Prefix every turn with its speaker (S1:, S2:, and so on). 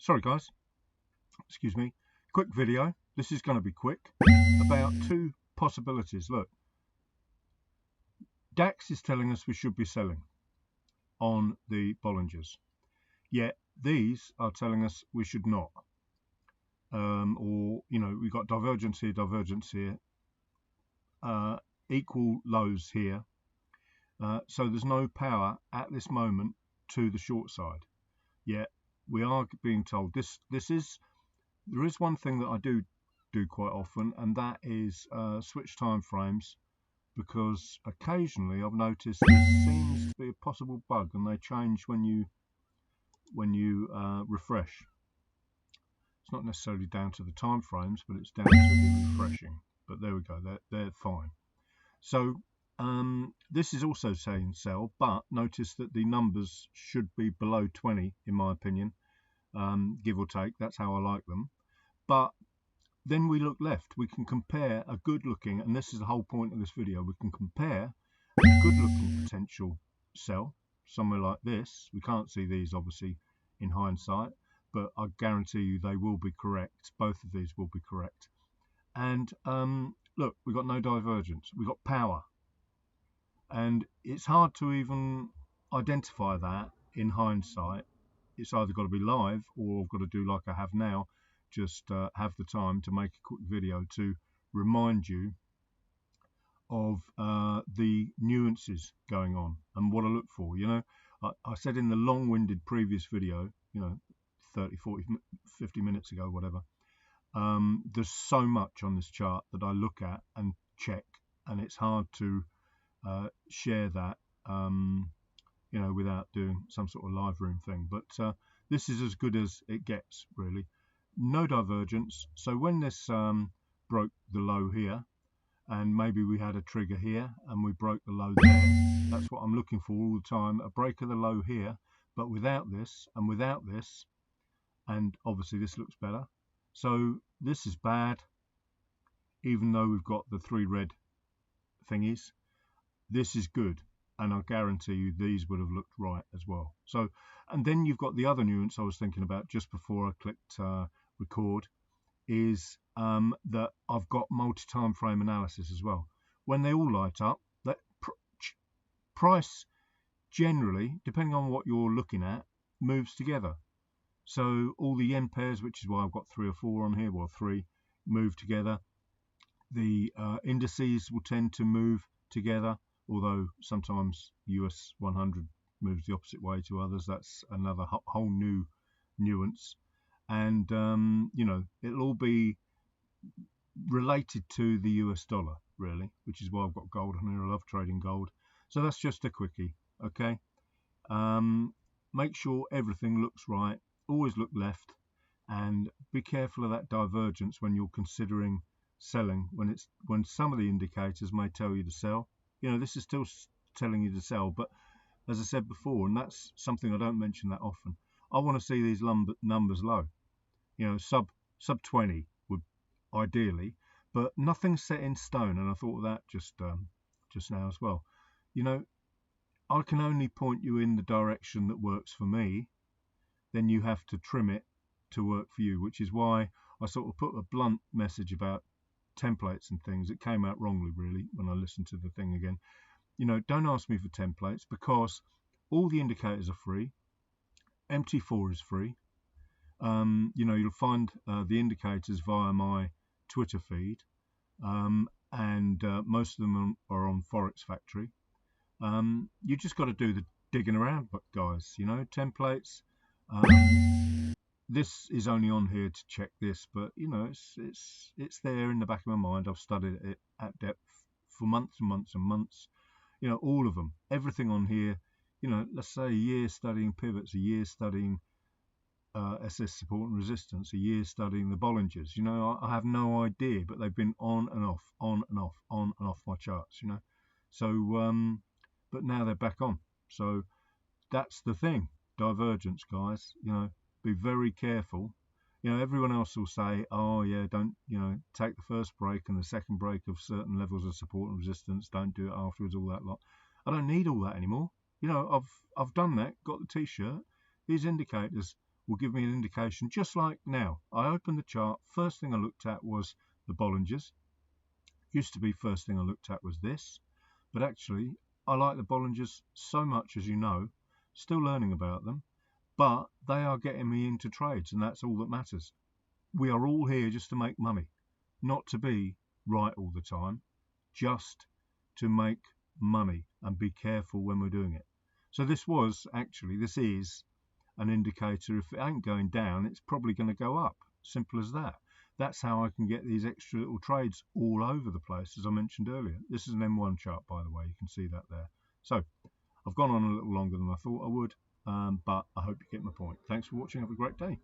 S1: Sorry guys, excuse me. Quick video. This is going to be quick. About two possibilities. Look, DAX is telling us we should be selling on the Bollingers, yet these are telling us we should not. Or, you know, we've got divergence here, equal lows here. So there's no power at this moment to the short side. Yet we are being told there is one thing that I do quite often, and that is switch time frames, because occasionally I've noticed there seems to be a possible bug and they change when you refresh. It's not necessarily down to the time frames, but it's down to the refreshing. But there we go, they're fine. So this is also saying sell, but notice that the numbers should be below 20 in my opinion, give or take. That's how I like them. But then we look left, we can compare a good looking, and this is the whole point of this video, we can compare a good looking potential sell somewhere like this. We can't see these obviously in hindsight, but I guarantee you they will be correct. Both of these will be correct. And look, we've got no divergence, we've got power, and it's hard to even identify that in hindsight. It's either got to be live, or I've got to do like I have now, just have the time to make a quick video to remind you of the nuances going on and what I look for. You know, I said in the long-winded previous video, you know, 30, 40, 50 minutes ago, whatever, there's so much on this chart that I look at and check, and it's hard to share that you know, without doing some sort of live room thing. But this is as good as it gets, really. No divergence. So when this broke the low here, and maybe we had a trigger here and we broke the low there, that's what I'm looking for all the time, a break of the low here, but without this and without this, and obviously this looks better. So this is bad, even though we've got the three red thingies. This is good, and I guarantee you these would have looked right as well. So, and then you've got the other nuance I was thinking about just before I clicked record, is that I've got multi-time frame analysis as well. When they all light up, that price generally, depending on what you're looking at, moves together. So all the yen pairs, which is why I've got 3 or 4 on here, well 3, move together. The indices will tend to move together, although sometimes US 100 moves the opposite way to others. That's another whole new nuance. And you know, it'll all be related to the US dollar, really, which is why I've got gold on here. I love trading gold. So that's just a quickie, okay? Make sure everything looks right. Always look left, and be careful of that divergence when you're considering selling, when some of the indicators may tell you to sell. You know, this is still telling you to sell, but as I said before, and that's something I don't mention that often, I want to see these numbers low. You know, sub 20 would ideally, but nothing's set in stone, and I thought of that just now as well. You know, I can only point you in the direction that works for me. Then you have to trim it to work for you, which is why I sort of put a blunt message about templates and things. It came out wrongly, really, when I listened to the thing again. You know, don't ask me for templates, because all the indicators are free. MT4 is free. You know, you'll find the indicators via my Twitter feed, and most of them are on Forex Factory. You just got to do the digging around, guys. You know, templates. This is only on here to check this, but you know, it's there in the back of my mind. I've studied it at depth for months and months and months. You know, all of them, everything on here. You know, let's say a year studying pivots, a year studying SS support and resistance, a year studying the Bollingers. You know, I have no idea, but they've been on and off, on and off, on and off my charts. You know, so but now they're back on. So that's the thing. Divergence, guys. You know, be very careful. You know, everyone else will say, oh yeah, don't, you know, take the first break and the second break of certain levels of support and resistance, don't do it afterwards, all that lot. I don't need all that anymore. You know, I've done that, got the t-shirt. These indicators will give me an indication, just like now. I opened the chart, first thing I looked at was the Bollingers. Used to be first thing I looked at was this, but actually I like the Bollingers so much, as you know, still learning about them, but they are getting me into trades, and that's all that matters. We are all here just to make money, not to be right all the time, just to make money, and be careful when we're doing it. So this is an indicator. If it ain't going down, it's probably going to go up. Simple as that. That's how I can get these extra little trades all over the place, as I mentioned earlier. This is an M1 chart, by the way. You can see that there. So I've gone on a little longer than I thought I would, but I hope you get my point. Thanks for watching. Have a great day.